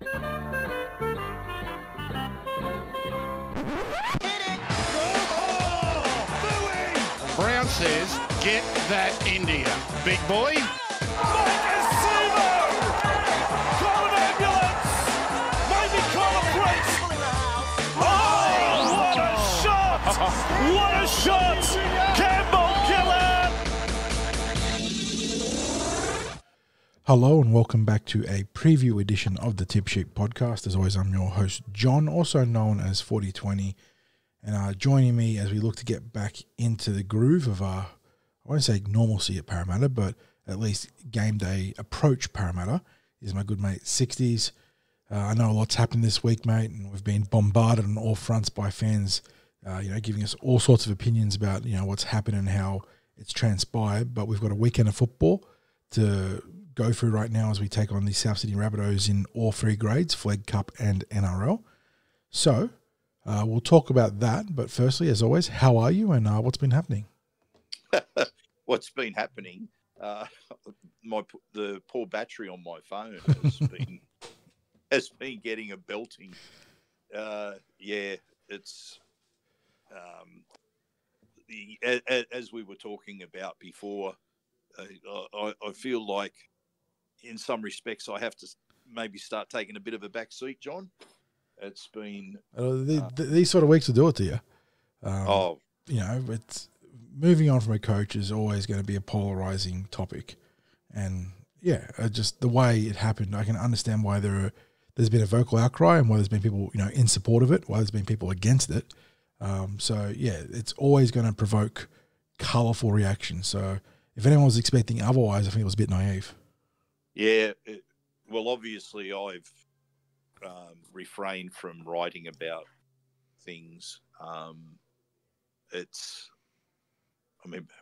Brown says, get that India. Big boy. Call an ambulance! Maybe call a police! Oh, what a shot! What a shot! Campbell Killer! Hello and welcome back to a preview edition of the Tip Sheet podcast. As always, I'm your host, John, also known as 4020. And joining me as we look to get back into the groove of I won't say normalcy at Parramatta, but at least game day approach Parramatta, is my good mate 60s. I know a lot's happened this week, mate, and we've been bombarded on all fronts by fans, giving us all sorts of opinions about, what's happened and how it's transpired. But we've got a weekend of football to go through right now as we take on the South Sydney Rabbitohs in all three grades, Flegg, Cup and NRL. So we'll talk about that, but firstly, as always, how are you and what's been happening? What's been happening? The poor battery on my phone has been getting a belting. It's as we were talking about before. I feel like, in some respects, I have to maybe start taking a bit of a back seat, John. It's been these sort of weeks will do it to you. It's moving on from a coach is always going to be a polarizing topic, and just the way it happened, I can understand why there's been a vocal outcry and why there's been people in support of it, why there's been people against it. It's always going to provoke colourful reaction. So if anyone was expecting otherwise, I think it was a bit naive. Yeah, well, obviously I've refrained from writing about things.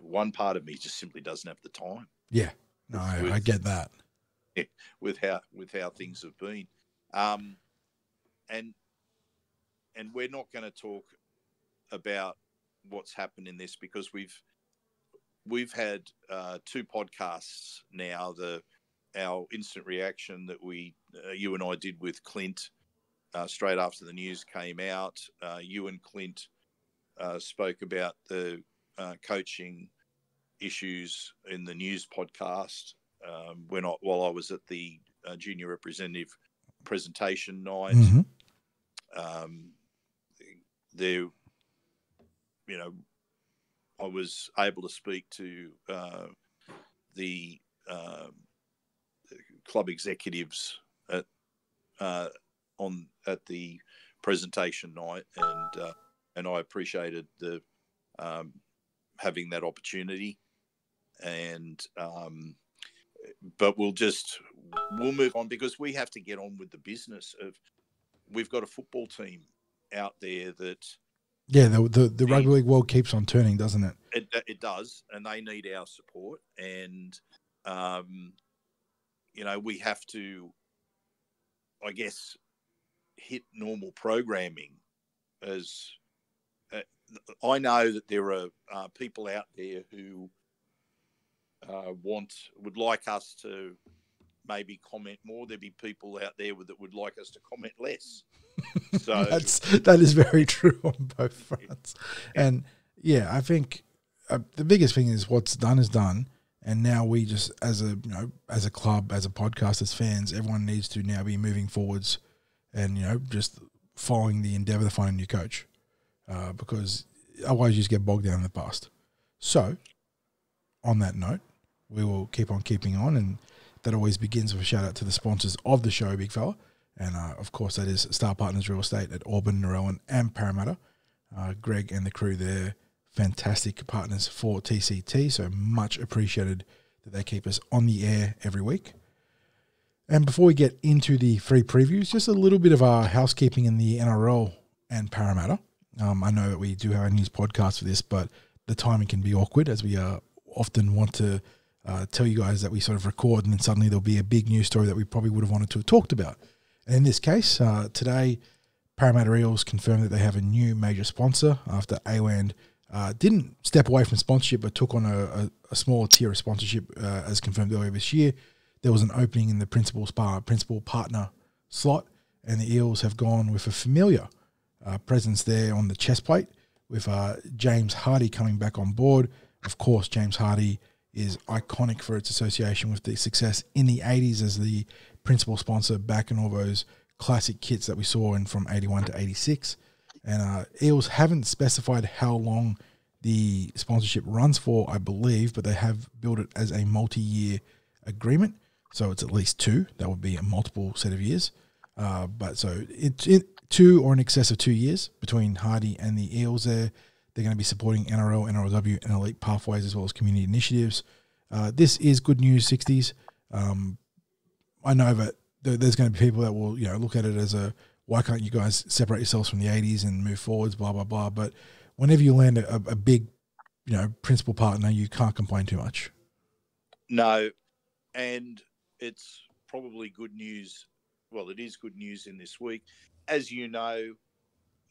One part of me just simply doesn't have the time. Yeah, no, I get that. With how things have been, and we're not going to talk about what's happened in this because we've had two podcasts now. Our instant reaction that you and I did with Clint straight after the news came out. You and Clint spoke about the coaching issues in the news podcast while I was at the junior representative presentation night. Mm-hmm. I was able to speak to the club executives at the presentation night, and I appreciated the having that opportunity. And but we'll move on because we have to get on with the business of we've got a football team out there that the rugby league world keeps on turning, doesn't it? It does, and they need our support. And we have to, I guess, hit normal programming. As I know that there are people out there who would like us to maybe comment more. There'd be people out there that would like us to comment less. So that is very true on both fronts. And I think the biggest thing is what's done is done. And now we just, as a club, as a podcast, as fans, everyone needs to now be moving forwards and, just following the endeavour to find a new coach. Because otherwise you just get bogged down in the past. So, on that note, we will keep on keeping on, and that always begins with a shout out to the sponsors of the show, big fella. And of course, that is Star Partners Real Estate at Auburn, Narellan, and Parramatta. Greg and the crew there, fantastic partners for TCT, so much appreciated that they keep us on the air every week. And before we get into the free previews, just a little bit of our housekeeping in the NRL and Parramatta. I know that we do have a news podcast for this, but the timing can be awkward as we often want to tell you guys that we sort of record and then suddenly there'll be a big news story that we probably would have wanted to have talked about. And in this case, today, Parramatta Eels confirmed that they have a new major sponsor after AWAND didn't step away from sponsorship but took on a smaller tier of sponsorship as confirmed earlier this year. There was an opening in the principal partner slot, and the Eels have gone with a familiar presence there on the chest plate with James Hardy coming back on board. Of course, James Hardy is iconic for its association with the success in the 80s as the principal sponsor back in all those classic kits that we saw in from 81 to 86. And Eels haven't specified how long the sponsorship runs for, I believe, but they have built it as a multi-year agreement. So it's at least 2. That would be a multiple set of years. But so it's 2 or in excess of 2 years between Hardy and the Eels there. They're going to be supporting NRL, NRLW, and Elite Pathways as well as community initiatives. This is good news, 60s. I know that there's going to be people that will look at it as why can't you guys separate yourselves from the 80s and move forwards, blah, blah, blah. But whenever you land a big, principal partner, you can't complain too much. No, and it's probably good news. Well, it is good news in this week. As you know,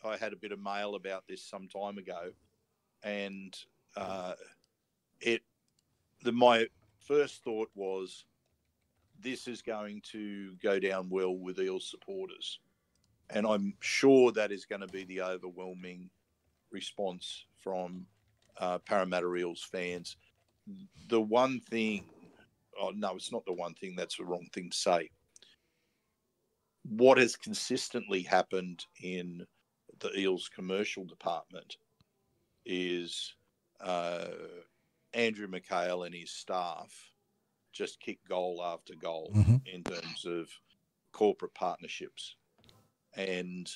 I had a bit of mail about this some time ago, and my first thought was this is going to go down well with Eels supporters, and I'm sure that is going to be the overwhelming response from Parramatta Eels fans. The one thing, no, it's not the one thing. That's the wrong thing to say. What has consistently happened in the Eels commercial department is Andrew McHale and his staff just kick goal after goal in terms of corporate partnerships. And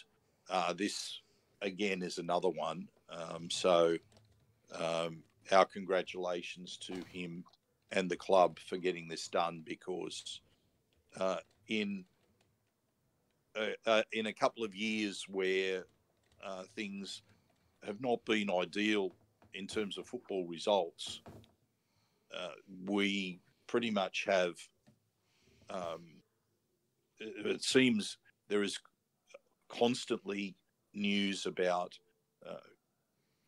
this, again, is another one. So our congratulations to him and the club for getting this done, because in a couple of years where things have not been ideal in terms of football results, we pretty much have, it seems there is constantly news about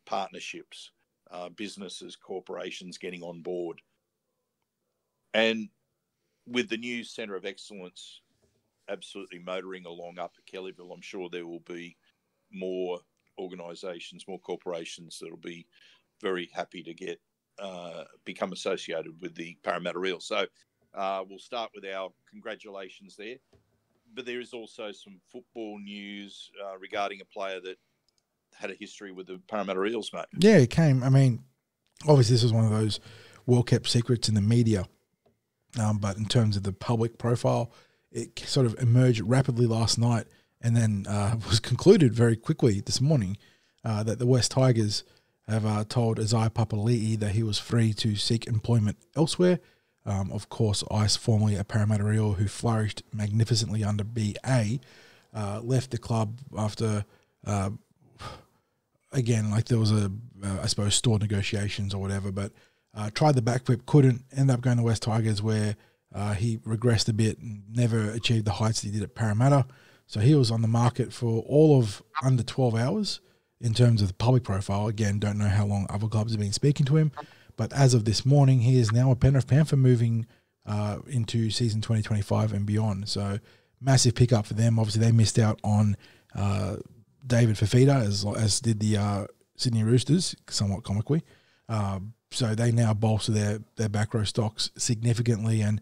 partnerships, businesses, corporations getting on board. And with the new Centre of Excellence absolutely motoring along up at Kellyville, I'm sure there will be more organisations, more corporations that will be very happy to get become associated with the Parramatta Eels. So we'll start with our congratulations there. But there is also some football news regarding a player that had a history with the Parramatta Eels, mate. Yeah, it came. I mean, obviously this was one of those well-kept secrets in the media. But in terms of the public profile, it sort of emerged rapidly last night and then was concluded very quickly this morning that the West Tigers have told Isaiah Papali'i that he was free to seek employment elsewhere. Of course, Ice, formerly a Parramatta Eel who flourished magnificently under BA, left the club after, again, like there was I suppose, store negotiations or whatever, but tried the backflip, couldn't, end up going to West Tigers where he regressed a bit and never achieved the heights that he did at Parramatta. So he was on the market for all of under 12 hours in terms of the public profile. Again, don't know how long other clubs have been speaking to him. But as of this morning, he is now a Penrith Panther moving into season 2025 and beyond. So massive pickup for them. Obviously, they missed out on David Fafita as did the Sydney Roosters, somewhat comically. So they now bolster their back row stocks significantly. And,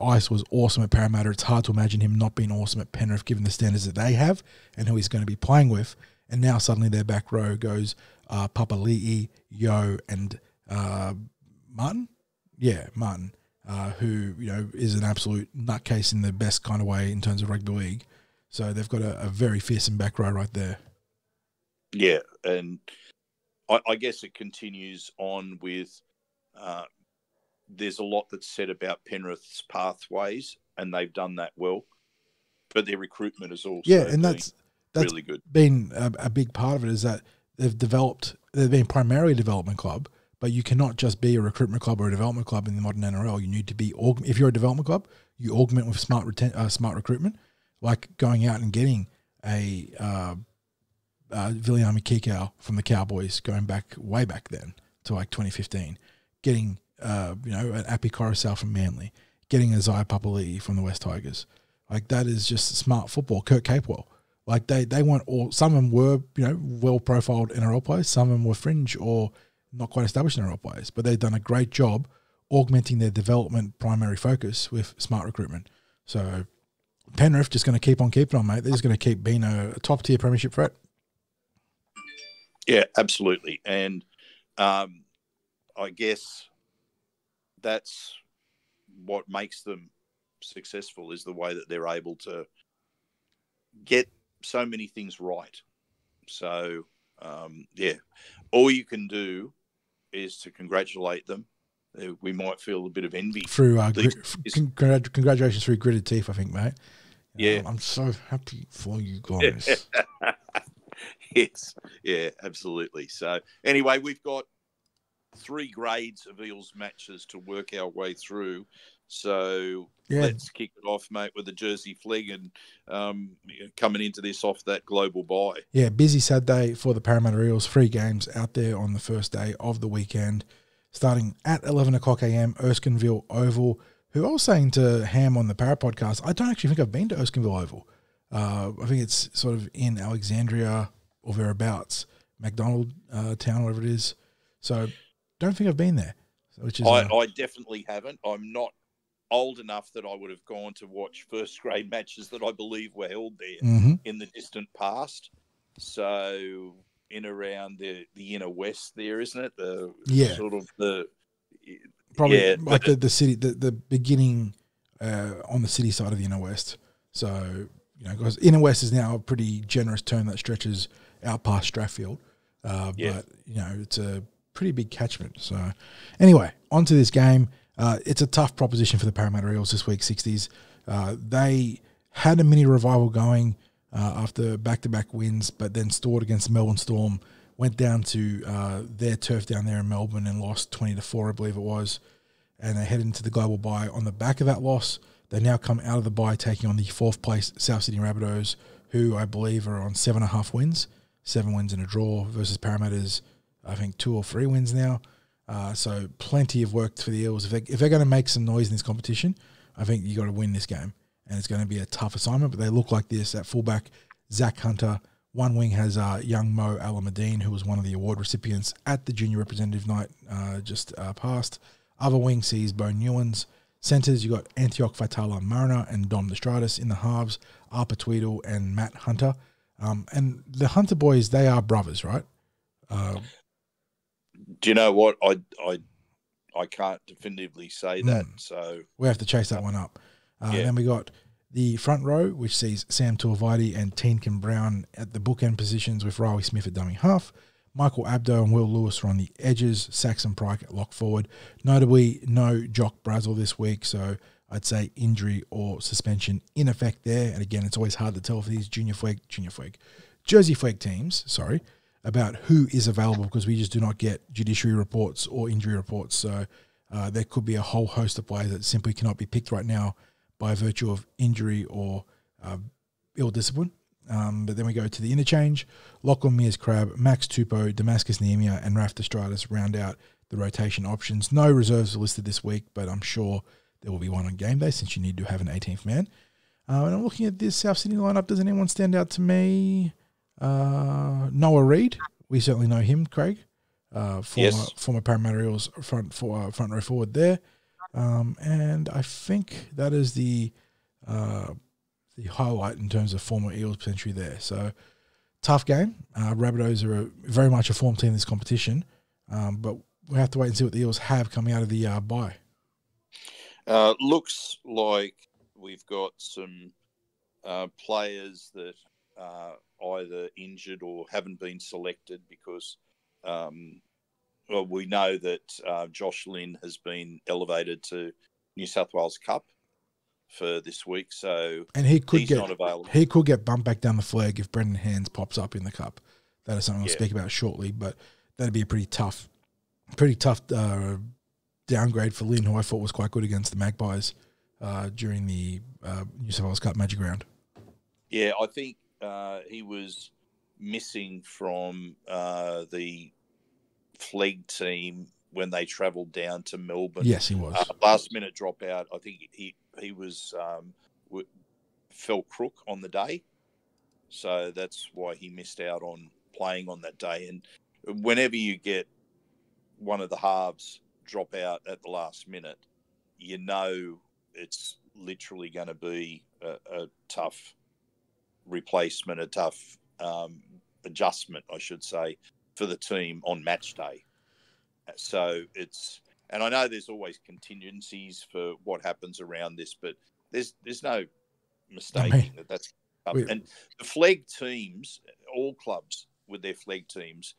Ice was awesome at Parramatta. It's hard to imagine him not being awesome at Penrith given the standards that they have and who he's going to be playing with. And now suddenly their back row goes Papali'i, Yo, and Martin? Yeah, Martin, who, is an absolute nutcase in the best kind of way in terms of rugby league. So they've got a very fearsome back row right there. Yeah, and I guess it continues on with there's a lot that's said about Penrith's pathways, and they've done that well. But their recruitment is also that's really good. Been a big part of it is that they've been primarily a development club, but you cannot just be a recruitment club or a development club in the modern NRL. You need to be if you're a development club, you augment with smart recruitment, like going out and getting a Viliami Kikau from the Cowboys, going way back then to like 2015, getting an Api Coruscant from Manly, getting Isaiah Papali'i from the West Tigers. Like, that is just smart football. Kurt Capewell. Like, they weren't all, some of them were, well-profiled NRL players. Some of them were fringe or not quite established NRL players. But they've done a great job augmenting their development primary focus with smart recruitment. So Penrith just going to keep on keeping on, mate. They're just going to keep being a top-tier premiership threat. Yeah, absolutely. And I guess that's what makes them successful, is the way that they're able to get so many things right. So, all you can do is to congratulate them. We might feel a bit of envy. Through congratulations through gritted teeth, I think, mate. Yeah. I'm so happy for you guys. Yes, yeah, absolutely. So anyway, we've got 3 grades of Eels matches to work our way through. So let's kick it off, mate, with the Jersey Flegg and coming into this off that global bye. Yeah, busy Saturday for the Parramatta Eels. 3 games out there on the first day of the weekend. Starting at 11 o'clock a.m., Erskineville Oval, who I was saying to Ham on the Parra podcast, I don't actually think I've been to Erskineville Oval. I think it's sort of in Alexandria or thereabouts, McDonald Town, whatever it is. So don't think I've been there. Which is I definitely haven't. I'm not old enough that I would have gone to watch first grade matches that I believe were held there in the distant past. So in around the inner west there, isn't it? Probably the city, the beginning on the city side of the inner west. So, because inner west is now a pretty generous term that stretches out past Strathfield. But, it's a pretty big catchment. So anyway, on to this game. It's a tough proposition for the Parramatta Eels this week, 60s. They had a mini revival going after back-to-back wins, but then stalled against the Melbourne Storm, went down to their turf down there in Melbourne and lost 20-4, I believe it was. And they head into the global bye on the back of that loss. They now come out of the bye taking on the 4th place South Sydney Rabbitohs, who I believe are on 7.5 wins, 7 wins and a draw versus Parramatta's, I think, 2 or 3 wins now. So plenty of work for the Eels. If they're going to make some noise in this competition, I think you got to win this game. And it's going to be a tough assignment, but they look like this. At fullback, Zach Hunter. One wing has young Mo Alameddine, who was one of the award recipients at the junior representative night just past. Other wing sees Bo Newlands. Centres, you got Antioch Fatala Mariner and Dom Destratus. In the halves, Arpa Tweedle and Matt Hunter. And the Hunter boys, they are brothers, right? Do you know what? I can't definitively say that. So we have to chase that one up. Then we got the front row, which sees Sam Tuivasa and Teenkin Brown at the bookend positions with Riley Smith at dummy half. Michael Abdo and Will Lewis are on the edges. Saxon Pryke at lock forward. Notably, no Jock Brazel this week, so I'd say injury or suspension in effect there. And again, it's always hard to tell for these Jersey Flegg teams, about who is available because we just do not get judiciary reports or injury reports. So there could be a whole host of players that simply cannot be picked right now by virtue of injury or ill discipline. But then we go to the interchange. Lachlan Mears-Crabbe, Max Tupou, Damascus Nehemiah, and Raf Destratus round out the rotation options. No reserves are listed this week, but I'm sure there will be one on game day since you need to have an 18th man. And I'm looking at this South Sydney lineup. Does anyone stand out to me? Noah Reid. We certainly know him, Craig. Former Parramatta Eels front row forward there. And I think that is the highlight in terms of former Eels potentially there. So tough game. Rabbitohs are very much a form team in this competition, but we have to wait and see what the Eels have coming out of the bye. Looks like we've got some players that are either injured or haven't been selected because we know that Josh Lynn has been elevated to New South Wales Cup for this week, so he's not available. He could get bumped back down the flag if Brendan Hands pops up in the Cup. That is something I'll speak about shortly, but that'd be a pretty tough downgrade for Lynn, who I thought was quite good against the Magpies during the New South Wales Cup Magic Round. Yeah, I think he was missing from the Flegg team when they travelled down to Melbourne. Yes, he was. Last minute dropout. I think he was fell crook on the day. So that's why he missed out on playing on that day. And whenever you get one of the halves drop out at the last minute, you know it's literally going to be a tough replacement, a tough adjustment, I should say, for the team on match day. So and I know there's always contingencies for what happens around this, but there's no mistaking that's and the Flegg teams, all clubs with their Flegg teams,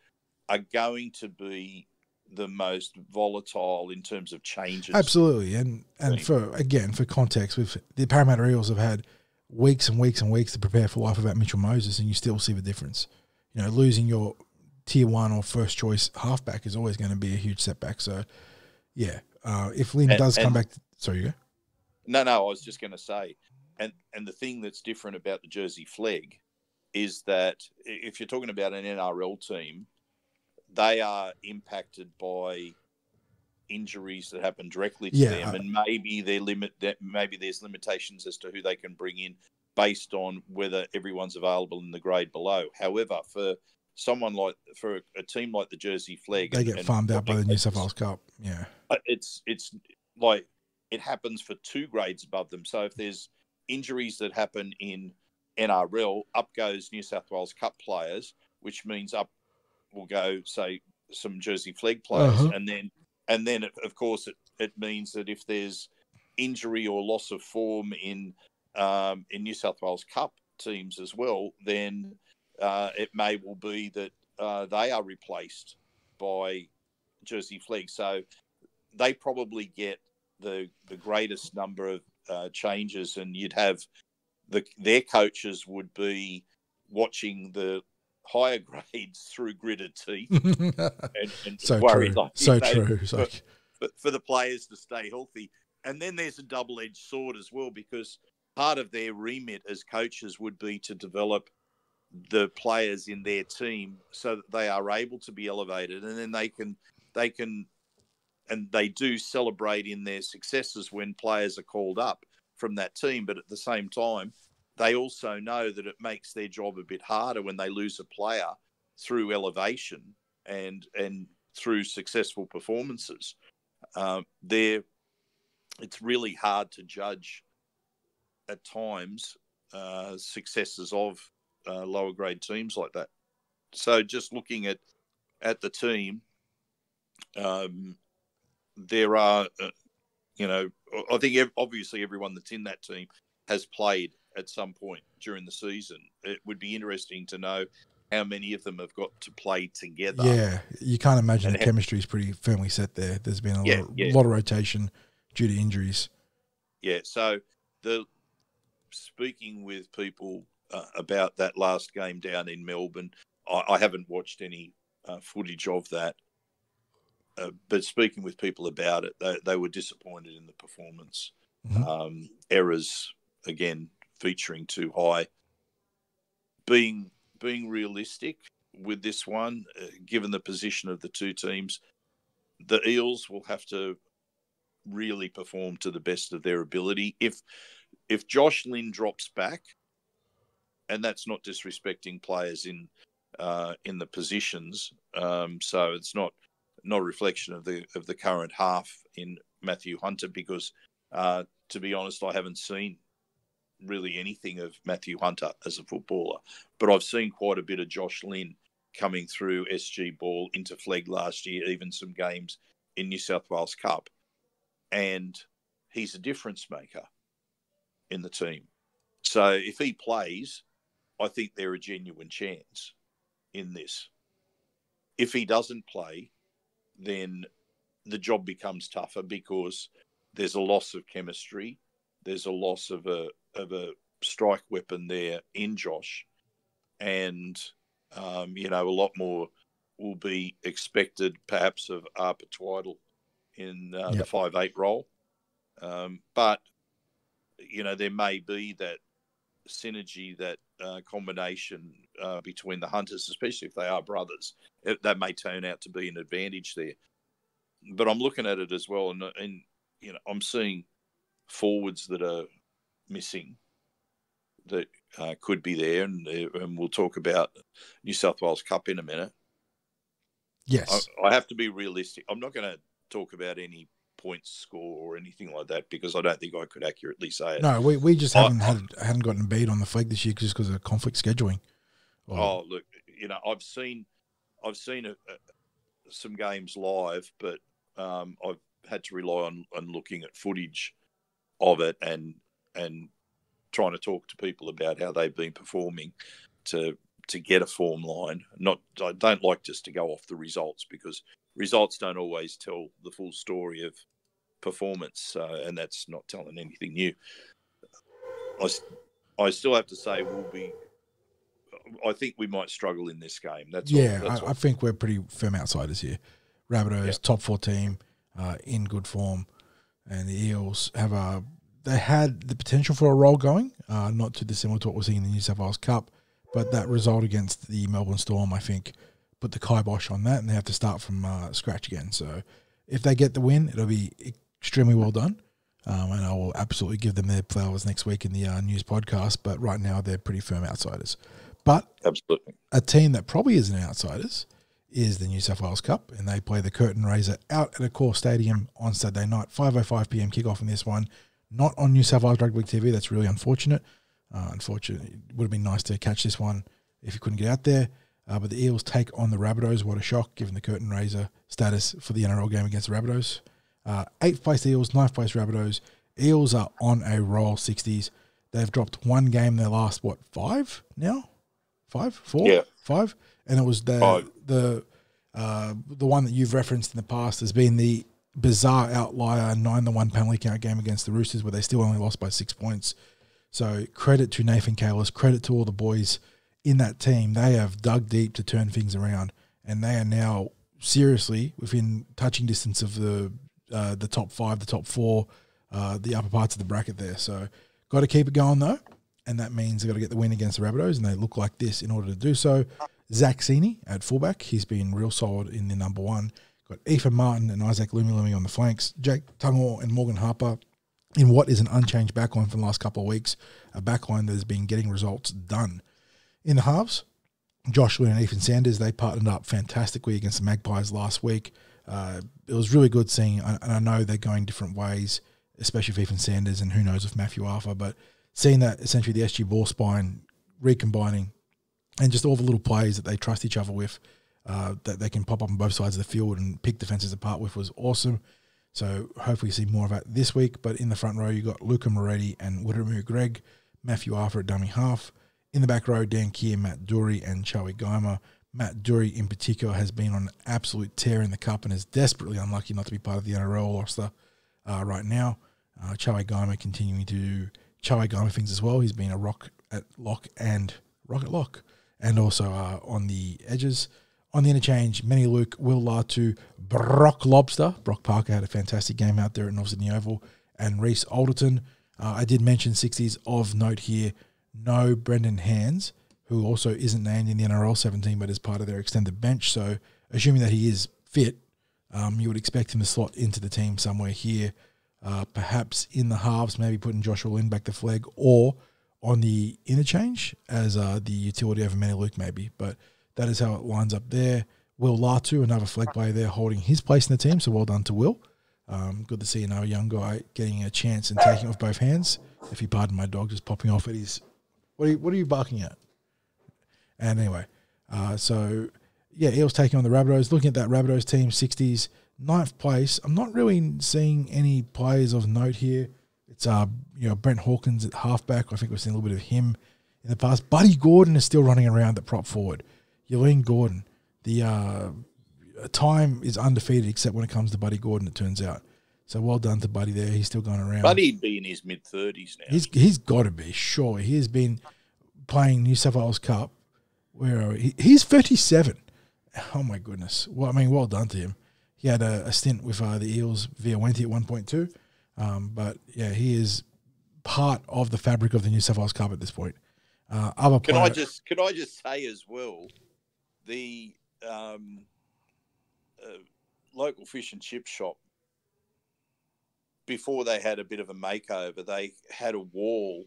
are going to be the most volatile in terms of changes. Absolutely, and for context, the Parramatta Eels have had weeks and weeks and weeks to prepare for life without Mitchell Moses, and you still see the difference. You know, losing your tier 1 or first choice halfback is always going to be a huge setback. So, yeah, if Lynn does come back, sorry, you go. No, I was just going to say, and the thing that's different about the Jersey Flegg is that if you're talking about an NRL team, they are impacted by injuries that happen directly to them, and maybe maybe there's limitations as to who they can bring in based on whether everyone's available in the grade below. However, for a team like the Jersey Flegg, they get farmed out by the New South Wales Cup. Yeah, it's like it happens for 2 grades above them. So if there's injuries that happen in NRL, up goes New South Wales Cup players, which means up will go, say, some Jersey Flegg players, and then of course it means that if there's injury or loss of form in New South Wales Cup teams as well, then it may well be that they are replaced by Jersey Flegg. So they probably get the greatest number of changes, and you'd have their coaches would be watching the higher grades through gritted teeth and so worried true. For the players to stay healthy. And then there's a double-edged sword as well, because part of their remit as coaches would be to develop the players in their team so that they are able to be elevated, and then they can and they do celebrate in their successes when players are called up from that team. But at the same time, they also know that it makes their job a bit harder when they lose a player through elevation and through successful performances. It's really hard to judge at times successes of lower grade teams like that. So just looking at the team, there are, I think obviously everyone that's in that team has played at some point during the season. It would be interesting to know how many of them have got to play together. Yeah, you can't imagine the chemistry is pretty firmly set there. There's been a lot of rotation due to injuries. Yeah, so speaking with people about that last game down in Melbourne, I haven't watched any footage of that, but speaking with people about it, they were disappointed in the performance. Mm-hmm. Errors, again, featuring too high. Being realistic with this one, given the position of the two teams, the Eels will have to really perform to the best of their ability. If Josh Lynn drops back, and that's not disrespecting players in the positions, so it's not a reflection of the current half in Matthew Hunter, because to be honest, I haven't seen really anything of Matthew Hunter as a footballer, but I've seen quite a bit of Josh Lynn coming through SG ball into Flegg last year, even some games in New South Wales Cup, and he's a difference maker in the team. So if he plays, I think they're a genuine chance in this. If he doesn't play, then the job becomes tougher, because there's a loss of chemistry. There's a loss of a strike weapon there in Josh. And, a lot more will be expected perhaps of Arpa Twiddle in the 5'8" role. But, there may be that synergy, that combination between the Hunters, especially if they are brothers. That may turn out to be an advantage there. But I'm looking at it as well, and I'm seeing forwards that are missing. that could be there, and we'll talk about New South Wales Cup in a minute. Yes. I have to be realistic. I'm not going to talk about any points score or anything like that because I don't think I could accurately say it. No, we just hadn't gotten beat on the Flegg this year just because of conflict scheduling. Look, I've seen some games live, but I've had to rely on looking at footage of it and trying to talk to people about how they've been performing to get a form line. I don't like just to go off the results because results don't always tell the full story of performance, and that's not telling anything new. I still have to say I think we might struggle in this game. That's all. I think we're pretty firm outsiders here. Rabbitohs, top 4 team, in good form, and the Eels they had the potential for a roll going, not too dissimilar to what we're seeing in the New South Wales Cup, but that result against the Melbourne Storm, I think, put the kibosh on that, and they have to start from scratch again. So if they get the win, it'll be extremely well done, and I will absolutely give them their flowers next week in the news podcast, but right now they're pretty firm outsiders. But absolutely, a team that probably isn't outsiders is the New South Wales Cup, and they play the curtain raiser out at Accor Stadium on Saturday night, 5:05 p.m. kickoff in this one. Not on New South Wales Rugby League TV. That's really unfortunate. Unfortunately, it would have been nice to catch this one if you couldn't get out there. But the Eels take on the Rabbitohs. What a shock, given the curtain raiser status for the NRL game against the Rabbitohs. 8th place Eels, 9th place Rabbitohs. Eels are on a roll, 60s. They've dropped one game in their last, 5 now? 5? 4? Yeah. 5? And it was the one that you've referenced in the past has been the bizarre outlier 9-1 penalty count game against the Roosters where they still only lost by 6 points. So credit to Nathan Kalis, credit to all the boys in that team. They have dug deep to turn things around, and they are now seriously within touching distance of the top 5, the top 4, the upper parts of the bracket there. So got to keep it going though, and that means they've got to get the win against the Rabbitohs, and they look like this in order to do so. Zach Sini at fullback, he's been real solid in the number 1. Got Ethan Martin and Isaac Lumilumi on the flanks. Jake Tungor and Morgan Harper in what is an unchanged backline from the last couple of weeks, a backline that has been getting results done. In the halves, Josh Lynn and Ethan Sanders, they partnered up fantastically against the Magpies last week. It was really good seeing, and I know they're going different ways, especially with Ethan Sanders and who knows with Matthew Arthur, but seeing that essentially the SG ball spine recombining and just all the little plays that they trust each other with, that they can pop up on both sides of the field and pick defenses apart with was awesome. So hopefully you see more of that this week. But in the front row, you got Luca Moretti and Wiramu Greg, Matthew Arthur at dummy half. In the back row, Dan Keir, Matt Dury, and Charlie Geimer. Matt Dury in particular has been on an absolute tear in the cup and is desperately unlucky not to be part of the NRL roster right now. Charlie Geimer continuing to do Charlie Geimer things as well. He's been a rock at lock and also on the edges. On the interchange, Manny Luke, Will Latu, Brock Lobster. Brock Parker had a fantastic game out there at North Sydney Oval. And Reece Alderton. I did mention 60s of note here. No Brendan Hands, who also isn't named in the NRL 17 but is part of their extended bench. So assuming that he is fit, you would expect him to slot into the team somewhere here. Perhaps in the halves, maybe putting Joshua Lynn back to Flegg or on the interchange as the utility over Manny Luke maybe. But that is how it lines up there. Will Latu, another Flegg player there, holding his place in the team, so well done to Will. Good to see another young guy getting a chance and taking it with both hands. If you pardon my dog just popping off at his... What are you barking at? And anyway, Eels taking on the Rabbitohs. Looking at that Rabbitohs team, 60s, 9th place. I'm not really seeing any players of note here. It's Brent Hawkins at halfback. I think we've seen a little bit of him in the past. Buddy Gordon is still running around at prop forward. Yolene Gordon. The time is undefeated except when it comes to Buddy Gordon, it turns out. So well done to Buddy there. He's still going around. Buddy'd be in his mid-30s now. He's got to be, surely. He has been playing New South Wales Cup. Where he's 37. Oh, my goodness. Well, I mean, well done to him. He had a stint with the Eels via Wenty at 1.2. But, yeah, he is part of the fabric of the New South Wales Cup at this point. Could I just say as well, the local fish and chip shop, before they had a bit of a makeover, they had a wall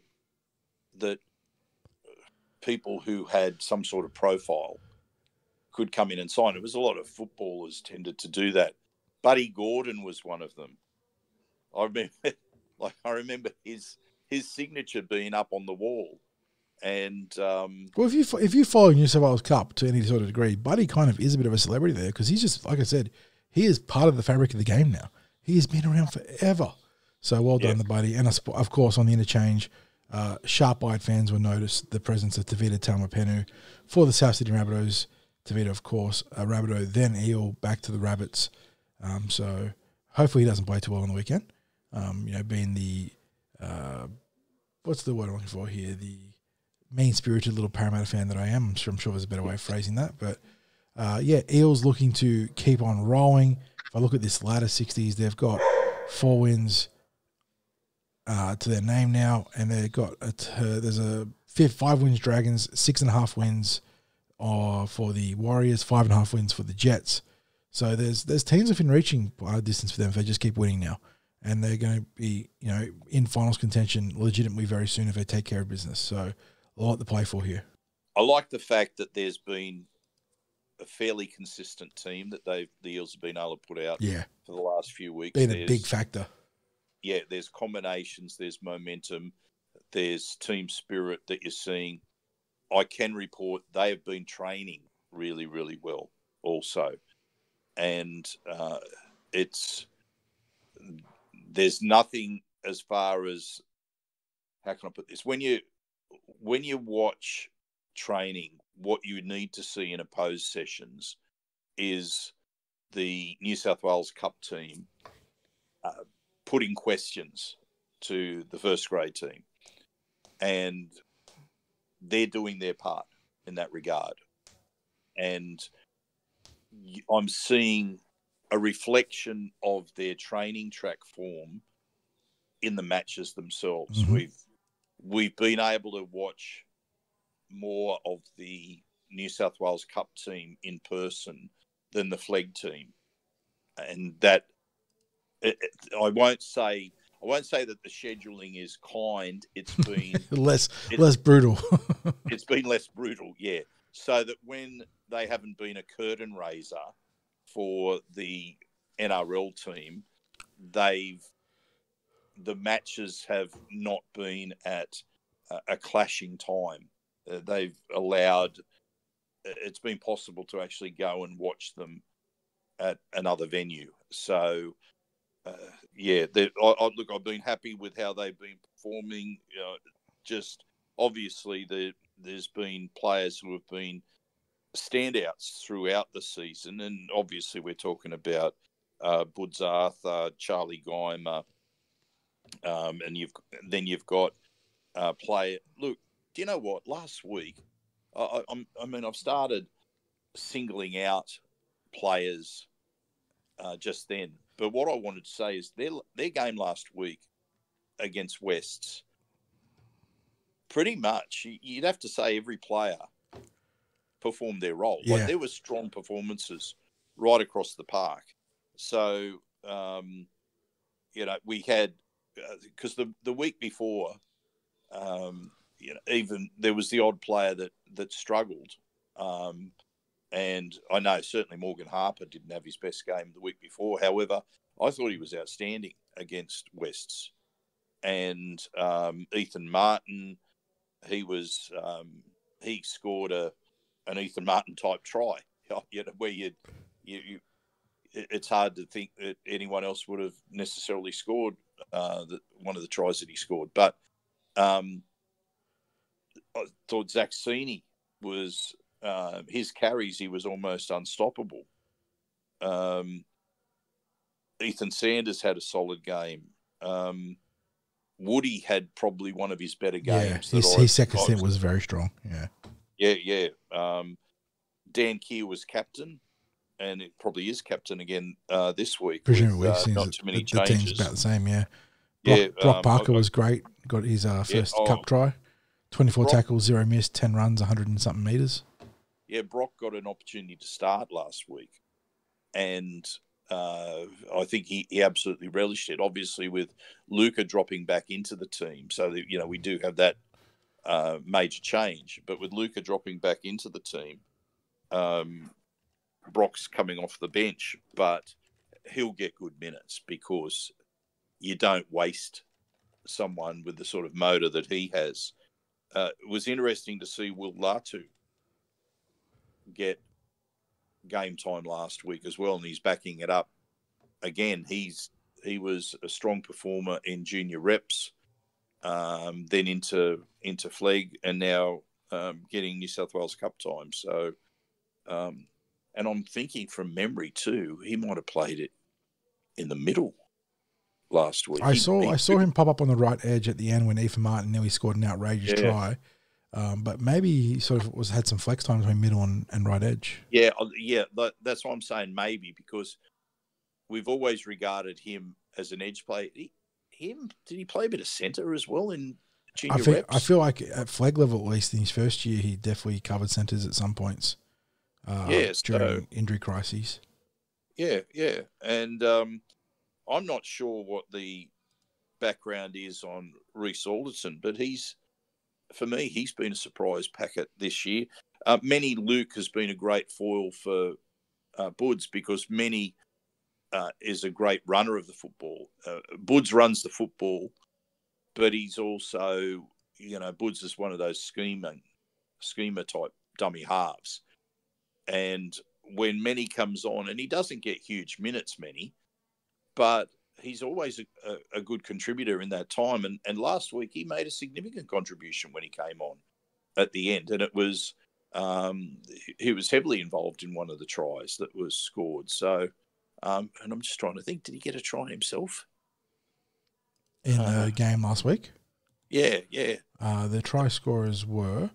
that people who had some sort of profile could come in and sign. It was a lot of footballers tended to do that. Buddy Gordon was one of them. I remember his signature being up on the wall. And well, if you follow New South Wales Cup to any sort of degree, Buddy kind of is a bit of a celebrity there because he's just, like I said, he is part of the fabric of the game now. He has been around forever. So well done, the Buddy. And of course, on the interchange, sharp-eyed fans will notice the presence of Tavita Taumapenu for the South Sydney Rabbitohs. Tavita, of course, a Rabbitoh, then Eel, back to the Rabbits. So hopefully he doesn't play too well on the weekend. Being the what's the word I'm looking for here? The mean-spirited little Parramatta fan that I am. I'm sure there's a better way of phrasing that. But, Eels looking to keep on rolling. If I look at this ladder 60s, they've got 4 wins to their name now, and they've got there's a 5 wins Dragons, 6.5 wins for the Warriors, 5.5 wins for the Jets. So there's teams within reaching distance for them if they just keep winning now. And they're going to be, in finals contention legitimately very soon if they take care of business. So a lot to play for here. I like the fact that there's been a fairly consistent team that the Eels have been able to put out for the last few weeks. Being a big factor. Yeah, there's combinations, there's momentum, there's team spirit that you're seeing. I can report they have been training really, really well also. And there's nothing as far as, how can I put this? When you watch training, what you need to see in opposed sessions is the New South Wales Cup team putting questions to the first grade team. And they're doing their part in that regard. And I'm seeing a reflection of their training track form in the matches themselves. Mm-hmm. We've been able to watch more of the New South Wales Cup team in person than the Flegg team, and that I won't say that the scheduling is kind. It's been less brutal. It's been less brutal, yeah. So that when they haven't been a curtain raiser for the NRL team, the matches have not been at a clashing time. They've allowed, it's been possible to actually go and watch them at another venue. So, look, I've been happy with how they've been performing. Just obviously there's been players who have been standouts throughout the season, and obviously we're talking about Buds Arthur, Charlie Geimer, and you've got player. Look, do you know what? Last week, I've started singling out players just then. But what I wanted to say is their game last week against Wests, pretty much you'd have to say every player performed their role. Yeah. Like, there were strong performances right across the park. So, we had, because the week before, even there was the odd player that struggled. And I know certainly Morgan Harper didn't have his best game the week before. However, I thought he was outstanding against Wests. And Ethan Martin, he scored an Ethan Martin type try. Where it's hard to think that anyone else would have necessarily scored one of the tries that he scored. But I thought Zach Sini was his carries, he was almost unstoppable. Ethan Sanders had a solid game. Woody had probably one of his better games. Yeah, his second stint was very strong. Yeah. Dan Keir was captain, and it probably is captain again this week. Presumably, not too many the changes. team's about the same, yeah. Brock Parker was great. Got his first cup try. 24 tackles, 0 missed, 10 runs, 100 and something metres. Yeah, Brock got an opportunity to start last week, and I think he absolutely relished it. Obviously, with Luca dropping back into the team, so that we do have that major change. But with Luca dropping back into the team, Brock's coming off the bench, but he'll get good minutes because you don't waste someone with the sort of motor that he has. It was interesting to see Will Latu get game time last week as well, and he's backing it up again. He was a strong performer in junior reps, then into Flegg, and now getting New South Wales Cup time. So, and I'm thinking from memory too, he might have played it in the middle last week. I saw him pop up on the right edge at the end when Ethan Martin nearly scored an outrageous try. But maybe he sort of had some flex time between middle and right edge. Yeah. That's what I'm saying. Maybe because we've always regarded him as an edge player. Did he play a bit of centre as well in junior reps? I feel like at Flegg level, at least in his first year, he definitely covered centres at some points. During injury crises. Yeah. And I'm not sure what the background is on Reece Alderson, but for me, he's been a surprise packet this year. Manny Luke has been a great foil for Buds because Manny is a great runner of the football. Buds runs the football, but he's also, Buds is one of those schemer type dummy halves. And when Manny comes on, and he doesn't get huge minutes, Manny, but he's always a good contributor in that time. And last week he made a significant contribution when he came on at the end. And it was he was heavily involved in one of the tries that was scored. So, and I'm just trying to think, did he get a try himself? In the game last week? Yeah. The try scorers were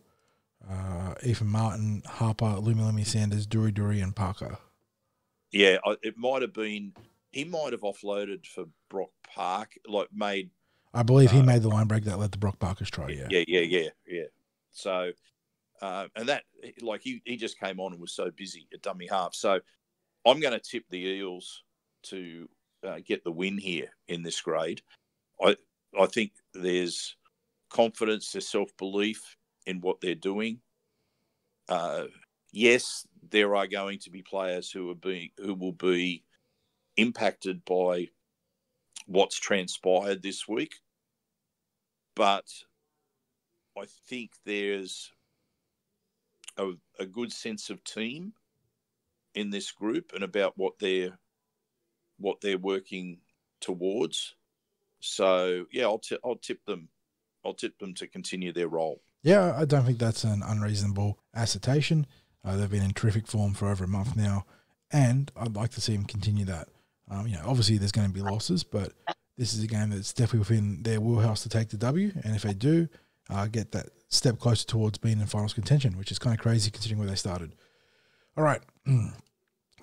Ethan Martin, Harper, Lumilimi Sanders, Duri, and Parker. Yeah, it might have been... He might have offloaded for Brock Park, I believe he made the line break that led to Brock Parker's try. Yeah. So, and that, he just came on and was so busy at dummy half. So, I'm going to tip the Eels to get the win here in this grade. I think there's confidence, there's self-belief in what they're doing. Yes, there are going to be players who will be impacted by what's transpired this week, but I think there's a good sense of team in this group and about what they're working towards. So yeah, I'll tip them to continue their role. Yeah, I don't think that's an unreasonable assertion. They've been in terrific form for over a month now, and I'd like to see them continue that. Obviously there's going to be losses, but this is a game that's definitely within their wheelhouse to take the W. And if they do, get that step closer towards being in finals contention, which is kind of crazy considering where they started. All right,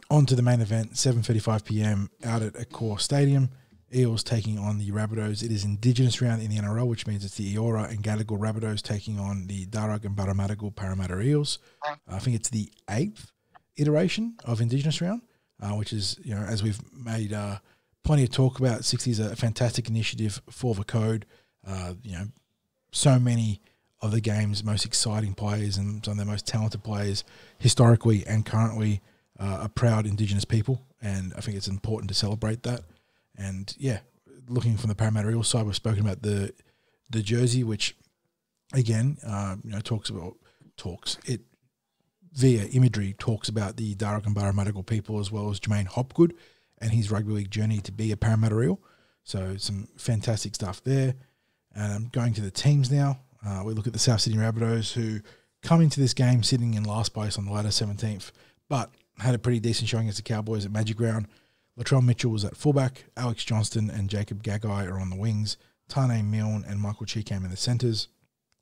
on to the main event, 7:35 p.m. out at Accor Stadium. Eels taking on the Rabbitohs. It is Indigenous Round in the NRL, which means it's the Eora and Gadigal Rabbitohs taking on the Darug and Parramatta Eels. I think it's the 8th iteration of Indigenous Round. Which is, as we've made plenty of talk about, 60 is a fantastic initiative for the code. So many of the game's most exciting players and some of their most talented players historically and currently are proud Indigenous people, and I think it's important to celebrate that. And, looking from the Parramatta Eels side, we've spoken about the jersey, which, again, via imagery talks about the Darug and Parramatta people as well as Jermaine Hopgood and his rugby league journey to be a Parramatta Eel. So some fantastic stuff there. And going to the teams now, we look at the South Sydney Rabbitohs, who come into this game sitting in last place on the ladder, 17th, but had a pretty decent showing against the Cowboys at Magic Round. Latrell Mitchell was at fullback, Alex Johnston and Jacob Gagai are on the wings, Tane Milne and Michael Cheekham in the centres.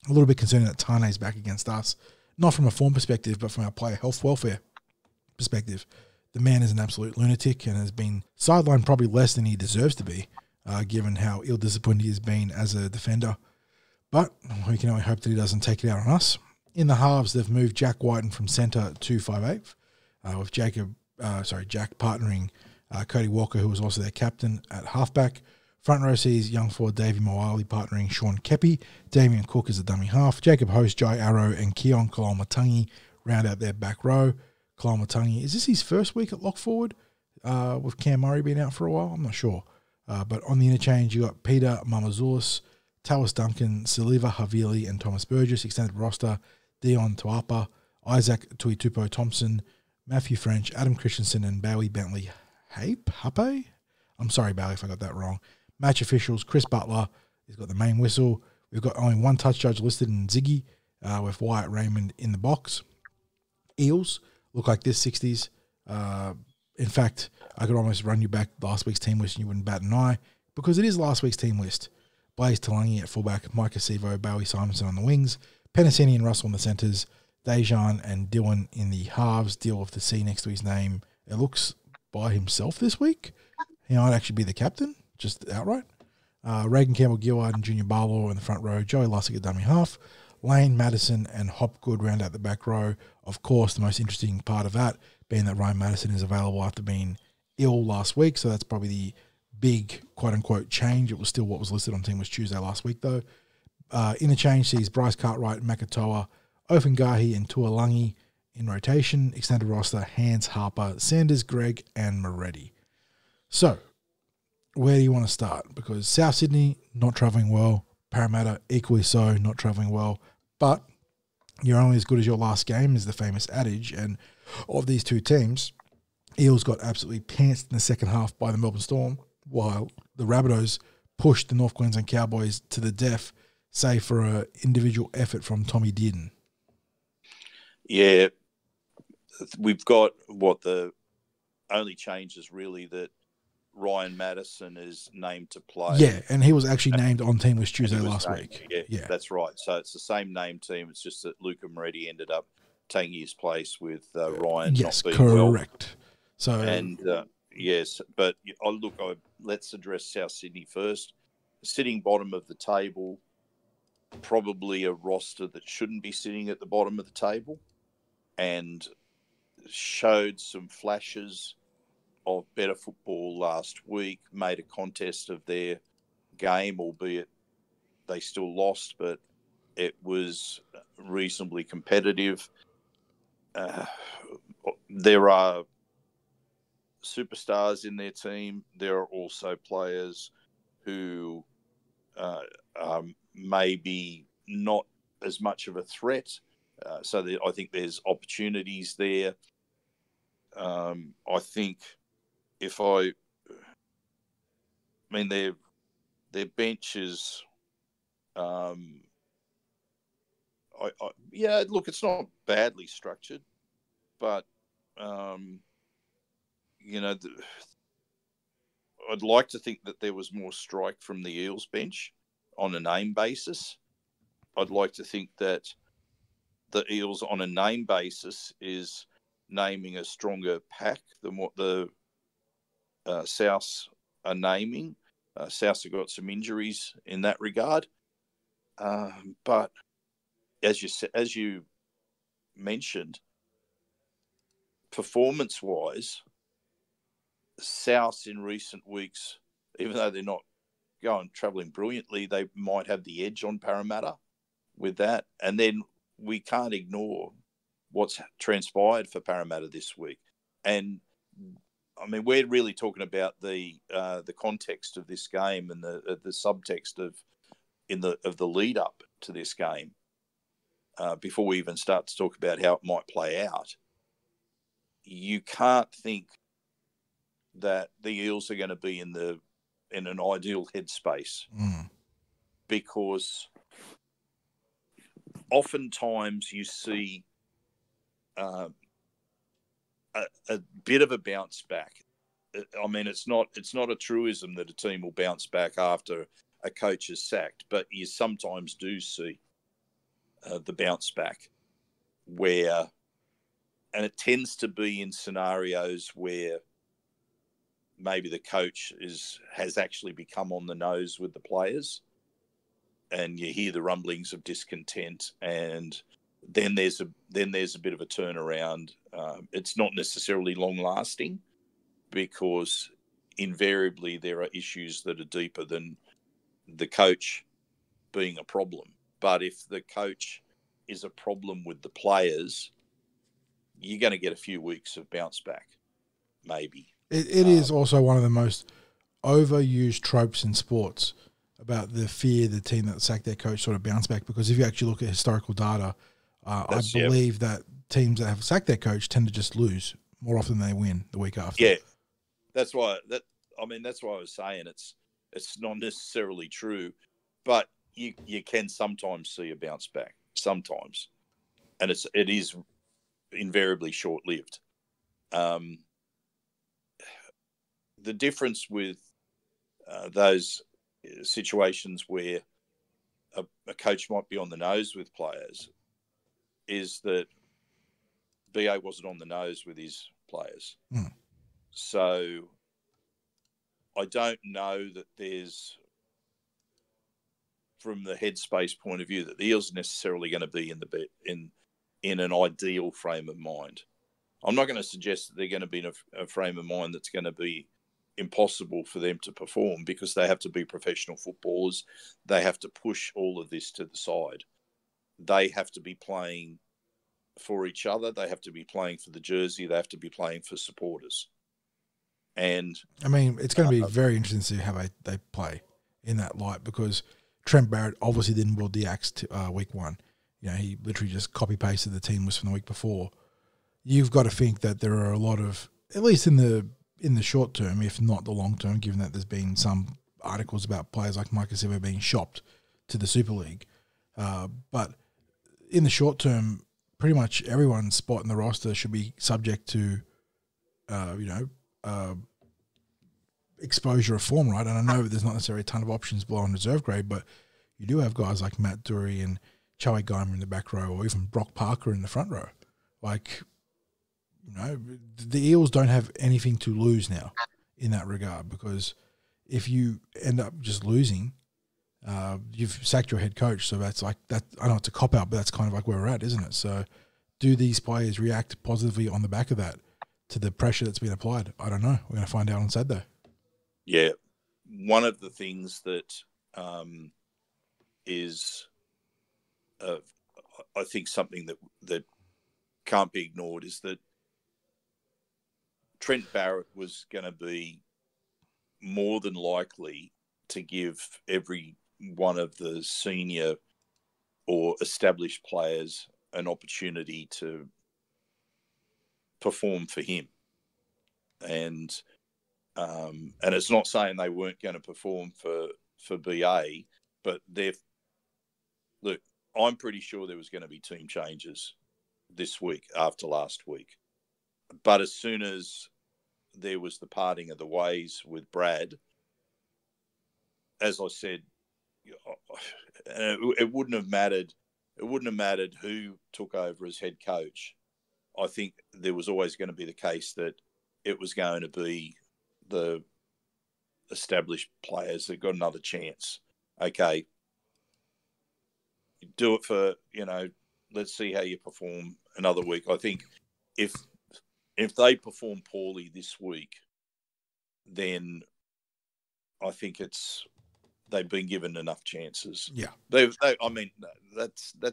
A little bit concerning that Tane's back against us. Not from a form perspective, but from our player health welfare perspective. The man is an absolute lunatic and has been sidelined probably less than he deserves to be, given how ill-disciplined he has been as a defender. But we can only hope that he doesn't take it out on us. In the halves, they've moved Jack Whiten from centre to 5'8", with Jack partnering Cody Walker, who was also their captain, at halfback. Front row sees young forward Davey Moali partnering Sean Kepi. Damien Cook is a dummy half. Jacob Host, Jai Arrow, and Keon Kalamatangi round out their back row. Kalamatangi, is this his first week at lock forward with Cam Murray being out for a while? I'm not sure. But on the interchange, you got Peter Mamazoulis, Tawas Duncan, Saliva Havili, and Thomas Burgess. Extended roster, Dion Tuapa, Isaac Tuitupo Thompson, Matthew French, Adam Christensen, and Bowie Bentley Hape? I'm sorry, Bowie, if I got that wrong. Match officials, Chris Butler, he's got the main whistle. We've got only one touch judge listed in Ziggy, with Wyatt Raymond in the box. Eels look like this 60s. In fact, I could almost run you back last week's team list and you wouldn't bat an eye, because it is last week's team list. Blaze Talangi at fullback, Mike Acevo, Bowie Simonson on the wings, Penasini and Russell in the centres, Dejan and Dylan in the halves. Deal with the C next to his name. It looks by himself this week. He might actually be the captain, just outright. Reagan Campbell-Gillard and Junior Barlow in the front row. Joey Lussick at dummy half. Lane, Madison, and Hopgood round out the back row. Of course, the most interesting part of that being that Ryan Madison is available after being ill last week, so that's probably the big quote-unquote change. It was still what was listed on Team was Tuesday last week, though. Interchange sees Bryce Cartwright, Makatoa, Ofengahi, and Tuolangi in rotation. Extended roster, Hans, Harper, Sanders, Gregg, and Moretti. So, where do you want to start? Because South Sydney, not travelling well. Parramatta, equally so, not travelling well. But you're only as good as your last game, is the famous adage. And of these two teams, Eels got absolutely pantsed in the second half by the Melbourne Storm, while the Rabbitohs pushed the North Queensland Cowboys to the death, save for an individual effort from Tommy Dearden. Yeah, we've got the only change is really that Ryan Madison is named to play. Yeah, and he was actually named on Team List Tuesday last week. Yeah, that's right. So it's the same name team. It's just that Luca Moretti ended up taking his place with Ryan not being correct. Well. So, yes, but let's address South Sydney first. Sitting bottom of the table, probably a roster that shouldn't be sitting at the bottom of the table, and showed some flashes of better football last week, made a contest of their game, albeit they still lost, but it was reasonably competitive. There are superstars in their team. There are also players who are maybe not as much of a threat. So I think there's opportunities there. I think their bench is, look, it's not badly structured, but I'd like to think that there was more strike from the Eels bench on a name basis. I'd like to think that the Eels on a name basis is naming a stronger pack than what the Souths are naming. Souths have got some injuries in that regard. But as you mentioned, performance-wise, Souths in recent weeks, even though they're not travelling brilliantly, they might have the edge on Parramatta with that. And then we can't ignore what's transpired for Parramatta this week. And I mean, we're really talking about the context of this game and the subtext of the lead up to this game before we even start to talk about how it might play out. You can't think that the Eels are going to be in an ideal headspace because oftentimes you see a bit of a bounce back. I mean, it's not a truism that a team will bounce back after a coach is sacked, but you sometimes do see the bounce back and it tends to be in scenarios where maybe the coach has actually become on the nose with the players, and you hear the rumblings of discontent, and then there's a bit of a turnaround. It's not necessarily long lasting because invariably there are issues that are deeper than the coach being a problem. But if the coach is a problem with the players, you're going to get a few weeks of bounce back, maybe. It is also one of the most overused tropes in sports about the fear the team that sacked their coach sort of bounce back, because if you actually look at historical data, I believe that teams that have sacked their coach tend to just lose more often than they win the week after. Yeah, that's why I was saying it's not necessarily true, but you can sometimes see a bounce back sometimes, and it is invariably short lived. The difference with those situations where a coach might be on the nose with players is that BA wasn't on the nose with his players. Mm. So I don't know that there's, from the headspace point of view, that the Eels are necessarily going to be in an ideal frame of mind. I'm not going to suggest that they're going to be in a frame of mind that's going to be impossible for them to perform, because they have to be professional footballers. They have to push all of this to the side. They have to be playing for each other. They have to be playing for the jersey. They have to be playing for supporters. And I mean, it's going to be very interesting to see how they play in that light, because Trent Barrett obviously didn't wield the axe to, week one. You know, he literally just copy-pasted the team list from the week before. You've got to think that there are a lot of, at least in the short term, if not the long term, given that there's been some articles about players like Micah Sivo being shopped to the Super League. But in the short term, pretty much everyone's spot in the roster should be subject to, exposure of form, right? And I know there's not necessarily a ton of options below on reserve grade, but you do have guys like Matt Dury and Chowie Geimer in the back row, or even Brock Parker in the front row. Like, you know, the Eels don't have anything to lose now in that regard, because if you end up just losing, you've sacked your head coach. So that's like that. I know it's a cop out, but that's kind of like where we're at, isn't it? So do these players react positively on the back of that to the pressure that's been applied? I don't know. We're going to find out on Saturday. Yeah. One of the things that is, I think, something that can't be ignored is that Trent Barrett was going to be more than likely to give every one of the senior or established players an opportunity to perform for him. And it's not saying they weren't going to perform for BA, but look, I'm pretty sure there was going to be team changes this week after last week. But as soon as there was the parting of the ways with Brad, as I said, it wouldn't have mattered. It wouldn't have mattered who took over as head coach. I think there was always going to be the case that it was going to be the established players that got another chance. Okay, do it for, let's see how you perform another week. I think if they perform poorly this week, then I think they've been given enough chances. Yeah. That's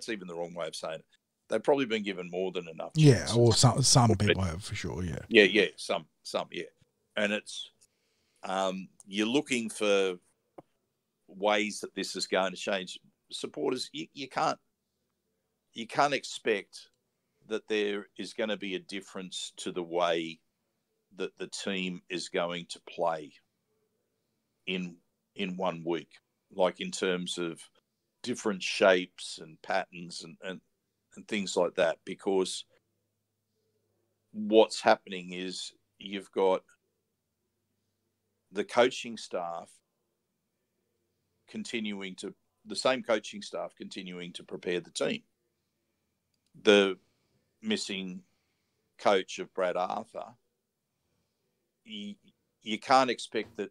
even the wrong way of saying it. They've probably been given more than enough Yeah, chances. or some people have for sure, yeah. Yeah, some, yeah. And it's, you're looking for ways that this is going to change. Supporters, you can't expect that there is going to be a difference to the way that the team is going to play in 1 week, like in terms of different shapes and patterns and things like that, because what's happening is you've got the coaching staff the same coaching staff continuing to prepare the team. The missing coach of Brad Arthur, you can't expect that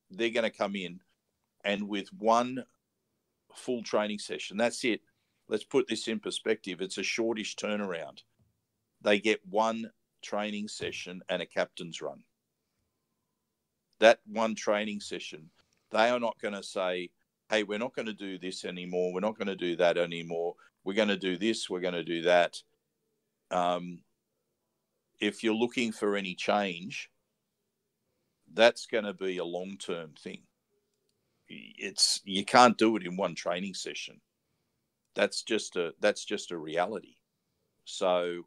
they're going to come in and with one full training session, that's it. Let's put this in perspective. It's a shortish turnaround. They get one training session and a captain's run. that one training session, they are not going to say, hey, we're not going to do this anymore. We're not going to do that anymore. We're going to do this. We're going to do that. If you're looking for any change, that's going to be a long-term thing. You can't do it in one training session. That's just a reality. So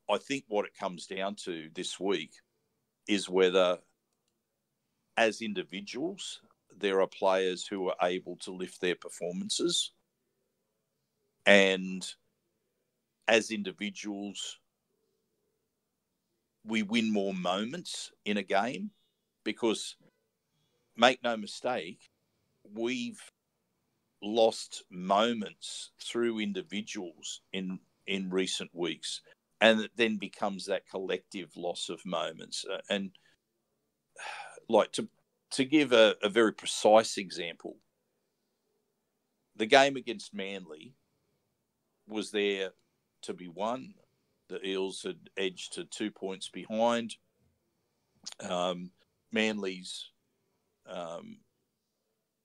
I think what it comes down to this week is whether, as individuals, there are players who are able to lift their performances, and as individuals, we win more moments in a game, because make no mistake, we've lost moments through individuals in recent weeks, and it then becomes that collective loss of moments. And like to give a very precise example, the game against Manly was there to be won. The Eels had edged to 2 points behind. Manly's,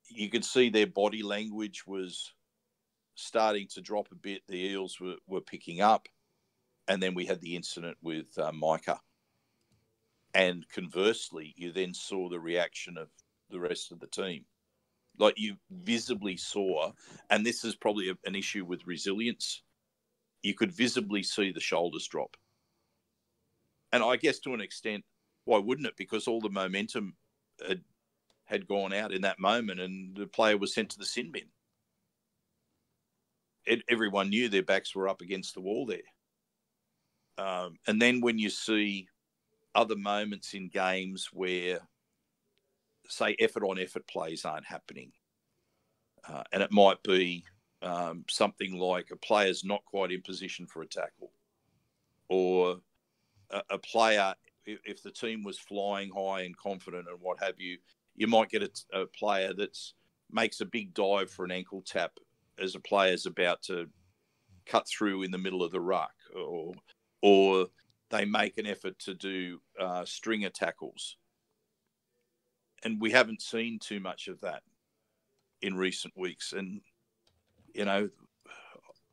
you could see their body language was starting to drop a bit. The Eels were picking up. And then we had the incident with Micah. And conversely, you then saw the reaction of the rest of the team. Like, you visibly saw, and this is probably an issue with resilience, you could visibly see the shoulders drop. And I guess to an extent, why wouldn't it? Because all the momentum had gone out in that moment, and the player was sent to the sin bin. Everyone knew their backs were up against the wall there. And then when you see other moments in games where, say, effort-on-effort plays aren't happening, and it might be something like a player's not quite in position for a tackle, or a player, if the team was flying high and confident and what have you, you might get a player that makes a big dive for an ankle tap as a player's about to cut through in the middle of the ruck, or they make an effort to do stringer tackles. And we haven't seen too much of that in recent weeks. And, you know,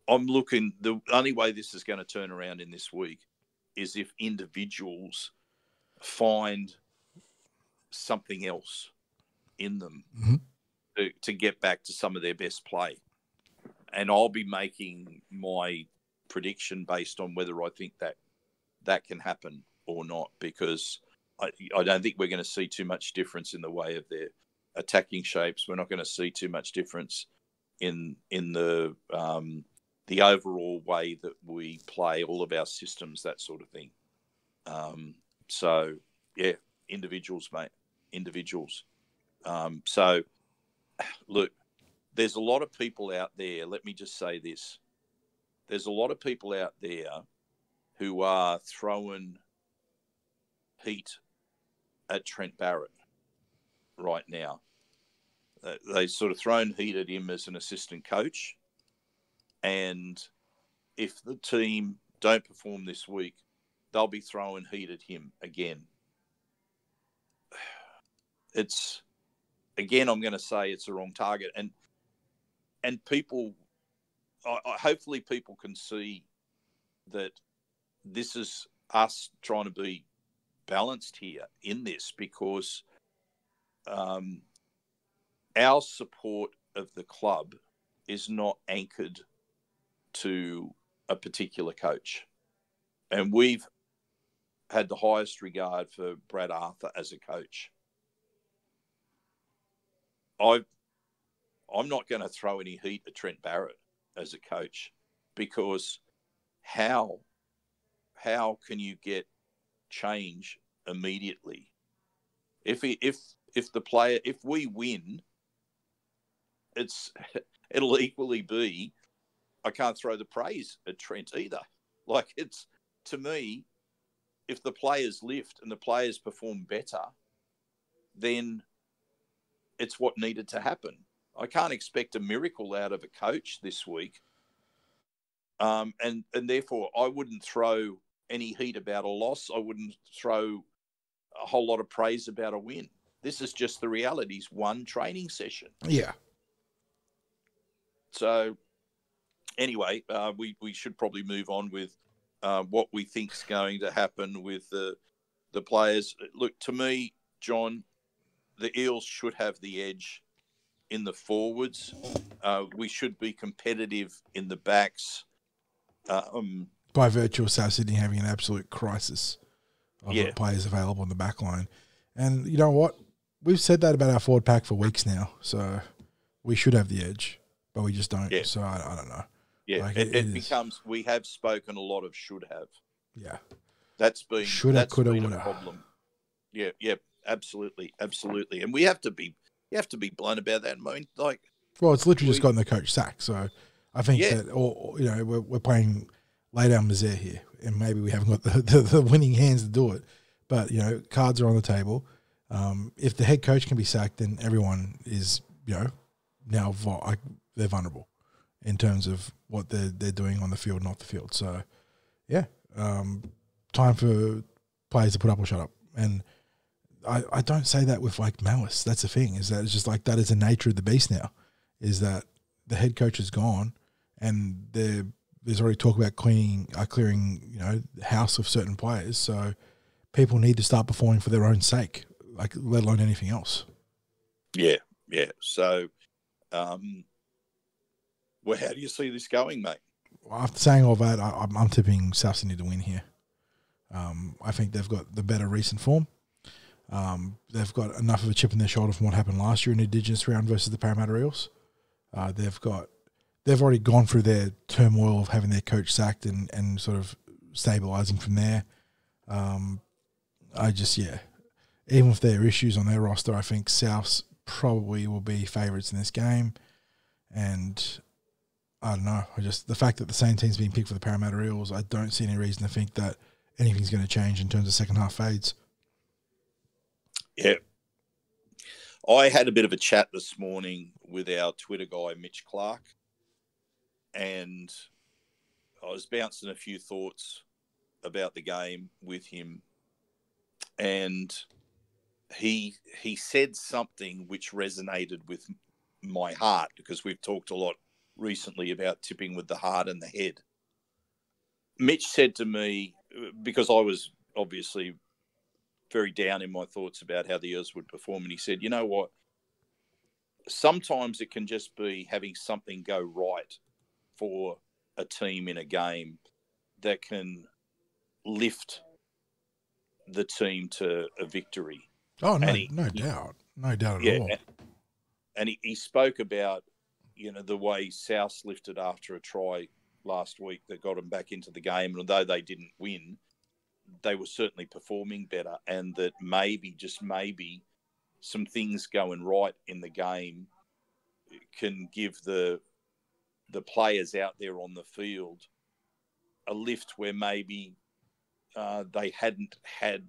I'm looking, the only way this is going to turn around in this week is if individuals find something else in them to get back to some of their best play. And I'll be making my prediction based on whether I think that can happen or not, because I don't think we're going to see too much difference in the way of their attacking shapes. We're not going to see too much difference in the overall way that we play all of our systems, that sort of thing. So, yeah, individuals, mate, individuals. So, look, there's a lot of people out there. Let me just say this. There's a lot of people out there who are throwing heat at Trent Barrett right now. They sort of thrown heat at him as an assistant coach. And if the team don't perform this week, they'll be throwing heat at him again. It's, again, I'm going to say it's the wrong target. And people, hopefully people can see that this is us trying to be balanced here in this, because our support of the club is not anchored to a particular coach. And we've had the highest regard for Brad Arthur as a coach. I'm not going to throw any heat at Trent Barrett as a coach, because how can you get change immediately? If we win, it'll equally be, I can't throw the praise at Trent either. Like, it's, to me, if the players lift and the players perform better, then it's what needed to happen. I can't expect a miracle out of a coach this week. And therefore I wouldn't throw any heat about a loss. I wouldn't throw a whole lot of praise about a win. This is just the realities. One training session. Yeah. So anyway, we should probably move on with what we think's going to happen with the players. Look, to me, John, the Eels should have the edge in the forwards. We should be competitive in the backs. By virtue of South Sydney having an absolute crisis of players available in the back line. And you know what? We've said that about our forward pack for weeks now. So we should have the edge, but we just don't. Yeah. So I don't know. Yeah, Like, it becomes, we have spoken a lot of should have. Yeah. That's been, Shoulda, coulda, been woulda. a problem. Yeah, absolutely. And we have to be blunt about that. I mean, like, well, it's literally just gotten the coach sacked. So I think that, or you know, we're playing lay down misère here, and maybe we haven't got the winning hands to do it. But you know, cards are on the table. If the head coach can be sacked, then everyone is, you know, now they're vulnerable in terms of what they're doing on the field, not the field. So yeah, time for players to put up or shut up. And I don't say that with like malice. That's the thing, is that it's just like that is the nature of the beast now, is that the head coach is gone, and there's already talk about clearing, you know, the house of certain players. So people need to start performing for their own sake, like let alone anything else. Yeah. So, well, how do you see this going, mate? Well, after saying all that, I'm tipping South Sydney to win here. I think they've got the better recent form. They've got enough of a chip in their shoulder from what happened last year in the Indigenous Round versus the Parramatta Eels. They've already gone through their turmoil of having their coach sacked and sort of stabilising from there. Even with their issues on their roster, I think Souths probably will be favourites in this game. And I don't know. The fact that the same team's being picked for the Parramatta Eels, I don't see any reason to think that anything's going to change in terms of second half fades. Yeah. I had a bit of a chat this morning with our Twitter guy, Mitch Clark, and I was bouncing a few thoughts about the game with him, and he said something which resonated with my heart, because we've talked a lot recently about tipping with the heart and the head. Mitch said to me, because I was obviously very down in my thoughts about how the Eels would perform, and he said, you know what, sometimes it can just be having something go right for a team in a game that can lift the team to a victory. Oh, no doubt. No doubt at all. And he spoke about, you know, the way South lifted after a try last week that got them back into the game. And although they didn't win, they were certainly performing better, and that maybe, just maybe, some things going right in the game can give the players out there on the field a lift where maybe they hadn't had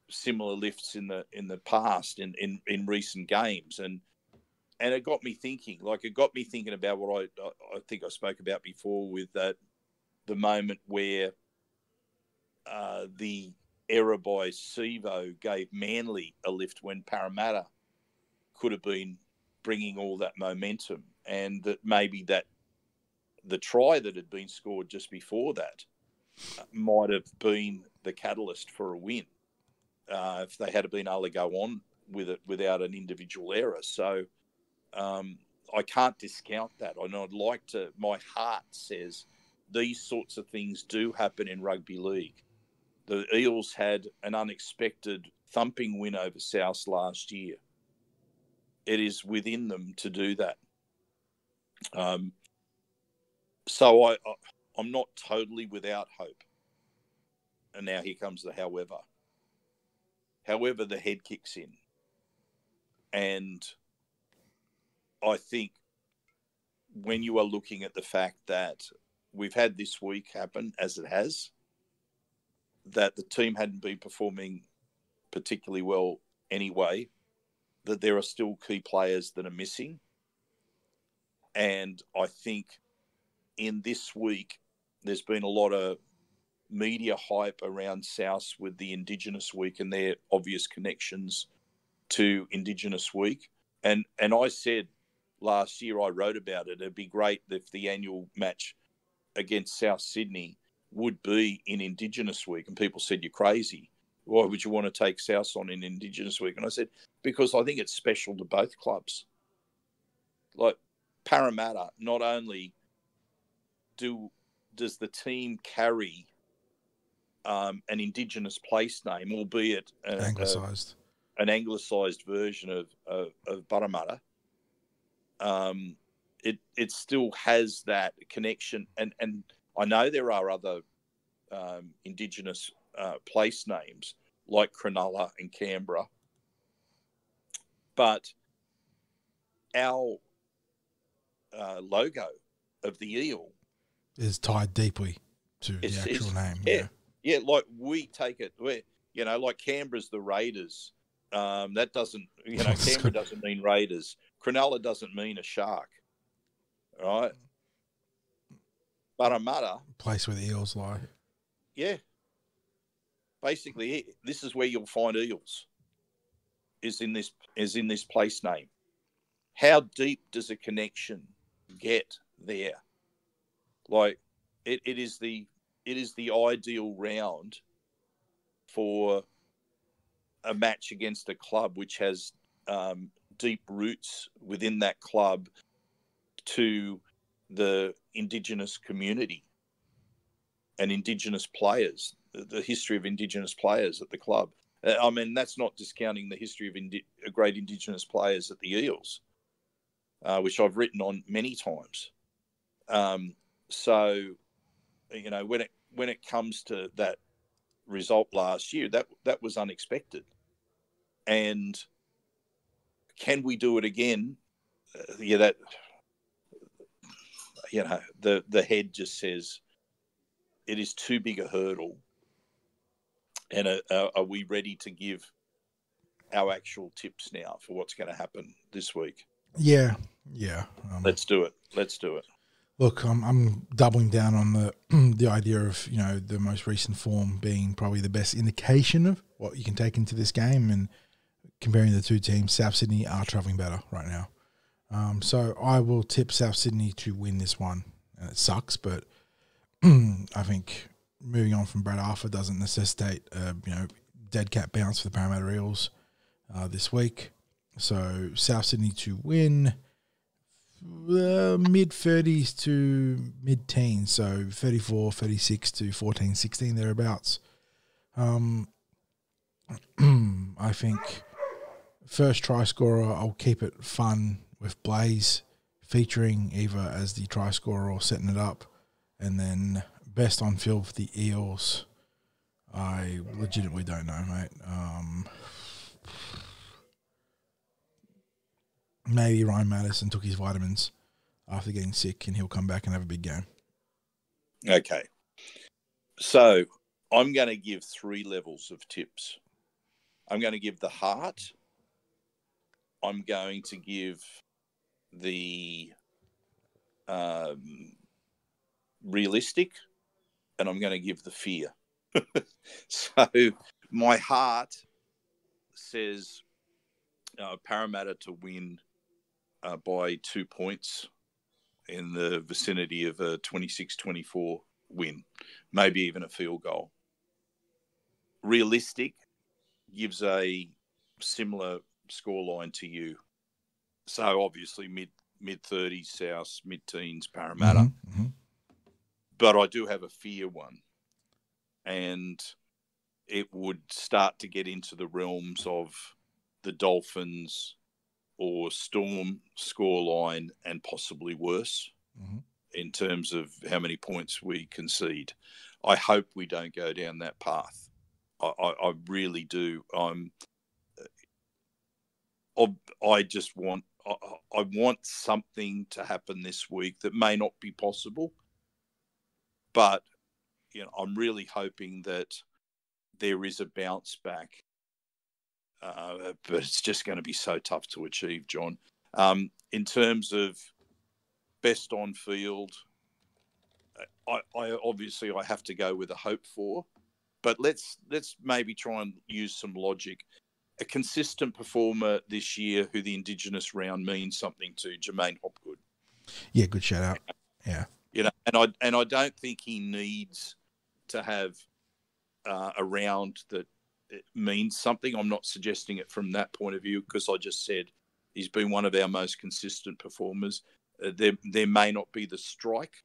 similar lifts in the past in recent games. And it got me thinking. It got me thinking about what I think I spoke about before, with that the moment where the error by Sevo gave Manly a lift when Parramatta could have been bringing all that momentum, and that maybe that the try that had been scored just before that might have been the catalyst for a win if they had been able to go on with it without an individual error. So I can't discount that. I know I'd like to. My heart says these sorts of things do happen in rugby league. The Eels had an unexpected thumping win over South last year. It is within them to do that. So I'm not totally without hope. And now here comes the however. However, the head kicks in. And I think when you are looking at the fact that we've had this week happen as it has, that the team hadn't been performing particularly well anyway, that there are still key players that are missing. And I think in this week, there's been a lot of media hype around South with the Indigenous Week and their obvious connections to Indigenous Week. And I said last year, I wrote about it, it'd be great if the annual match against South Sydney would be in Indigenous Week. And people said, you're crazy. Why would you want to take South on in Indigenous Week? And I said, because I think it's special to both clubs. Like Parramatta, not only does the team carry an Indigenous place name, albeit Anglicised. An anglicised version of Parramatta, it still has that connection. And I know there are other Indigenous place names like Cronulla and Canberra, but our logo of the eel is tied deeply to the actual name. Yeah, like we take it, like Canberra's the Raiders. That doesn't, Canberra doesn't mean Raiders. Cronulla doesn't mean a shark, right? Parramatta, place where the eels lie. Yeah. Basically, this is where you'll find eels. Is in this place name. How deep does a connection get there? Like it is the ideal round for a match against a club which has deep roots within that club to the Indigenous community and Indigenous players, the history of Indigenous players at the club. I mean, that's not discounting the history of great Indigenous players at the Eels, which I've written on many times. So, when it comes to that result last year, that was unexpected. And can we do it again? The head just says it is too big a hurdle. And are we ready to give our actual tips now for what's going to happen this week? Yeah. Let's do it. Look, I'm doubling down on the idea of the most recent form being probably the best indication of what you can take into this game, and comparing the two teams, South Sydney are travelling better right now. So I will tip South Sydney to win this one, and it sucks, but I think moving on from Brad Arthur doesn't necessitate dead cat bounce for the Parramatta Eels this week. So South Sydney to win. Mid-30s to mid-teens, so 34, 36 to 14, 16, thereabouts. I think first try scorer, I'll keep it fun with Blaze featuring either as the try scorer or setting it up. And then best on field for the Eels, I legitimately don't know, mate. Maybe Ryan Madison took his vitamins after getting sick and he'll come back and have a big game. Okay. So I'm going to give 3 levels of tips. I'm going to give the heart. I'm going to give the realistic, and I'm going to give the fear. So my heart says Parramatta to win by 2 points in the vicinity of a 26-24 win, maybe even a field goal. Realistic gives a similar scoreline to you. So obviously mid-30s South, mid-teens Parramatta. Mm-hmm. But I do have a fear one. And it would start to get into the realms of the Dolphins or Storm scoreline and possibly worse in terms of how many points we concede. I hope we don't go down that path. I really do. I just want I want something to happen this week that may not be possible, but I'm really hoping that there is a bounce back. But it's just going to be so tough to achieve, John. In terms of best on field, I obviously I have to go with a hope for, but let's maybe try and use some logic. A consistent performer this year who the Indigenous round means something to, Jermaine Hopgood. Yeah, good shout out. Yeah. And I don't think he needs to have a round that means something. I'm not suggesting it from that point of view, because I just said he's been one of our most consistent performers. There may not be the strike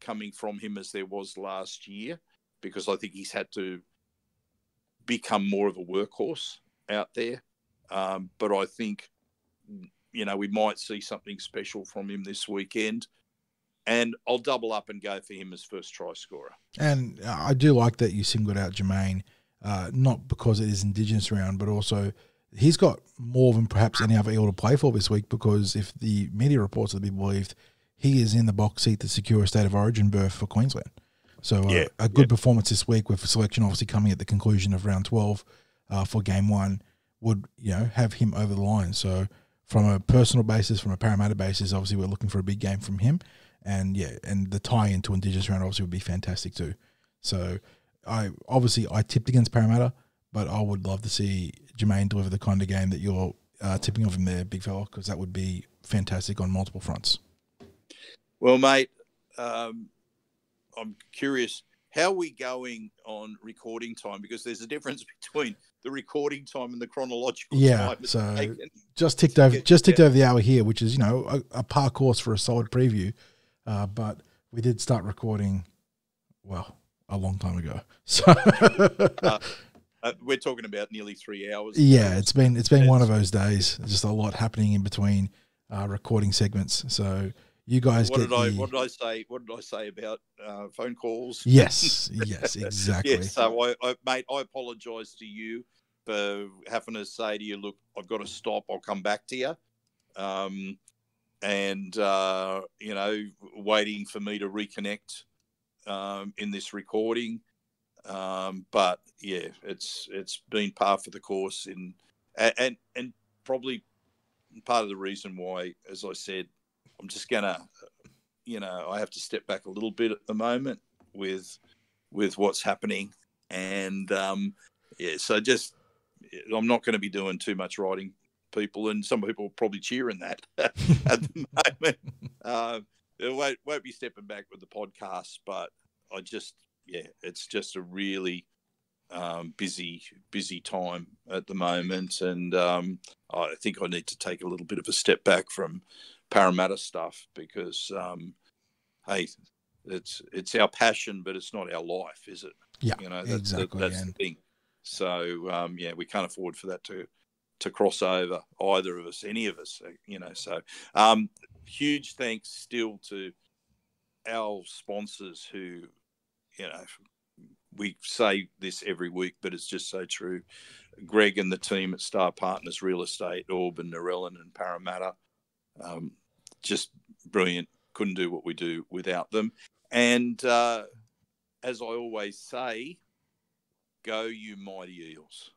coming from him as there was last year, because I think he's had to become more of a workhorse out there. But I think, we might see something special from him this weekend. And I'll double up and go for him as first try scorer. And I do like that you singled out Jermaine, not because it is Indigenous round, but also he's got more than perhaps any other Eel to play for this week, because if the media reports are to be believed, he is in the box seat to secure a State of Origin berth for Queensland. So a good performance this week, with selection obviously coming at the conclusion of round 12 for game 1, would have him over the line. So from a personal basis, from a Parramatta basis, obviously we're looking for a big game from him. And the tie into Indigenous round obviously would be fantastic too. So I tipped against Parramatta, but I would love to see Jermaine deliver the kind of game that you're tipping of him there, big fella, because that would be fantastic on multiple fronts. Well, mate, I'm curious, how are we going on recording time? Because there's a difference between the recording time and the chronological time. So just ticked over the hour here, which is a par course for a solid preview. But we did start recording, a long time ago. So we're talking about nearly 3 hours. Yeah, it's been one of those days. Just a lot happening in between recording segments. So you guys what did I say about phone calls? Yes, exactly. Yeah, so mate, I apologise to you for having to say to you, look, I've got to stop. I'll come back to you. And waiting for me to reconnect in this recording. But yeah, it's been par for the course and probably part of the reason why, as I said, I'm just gonna, I have to step back a little bit at the moment with what's happening, and so just I'm not going to be doing too much writing, people, and some people are probably cheering that at the moment. It won't be stepping back with the podcast, but it's just a really busy time at the moment, and I think I need to take a little bit of a step back from Parramatta stuff, because hey, it's our passion, but it's not our life, is it? Yeah, exactly. That's the thing. So we can't afford for that to cross over, either of us, any of us, So huge thanks still to our sponsors who, we say this every week, but it's just so true. Greg and the team at Star Partners Real Estate, Auburn, Narellan and Parramatta, just brilliant. Couldn't do what we do without them. And as I always say, go you mighty Eels.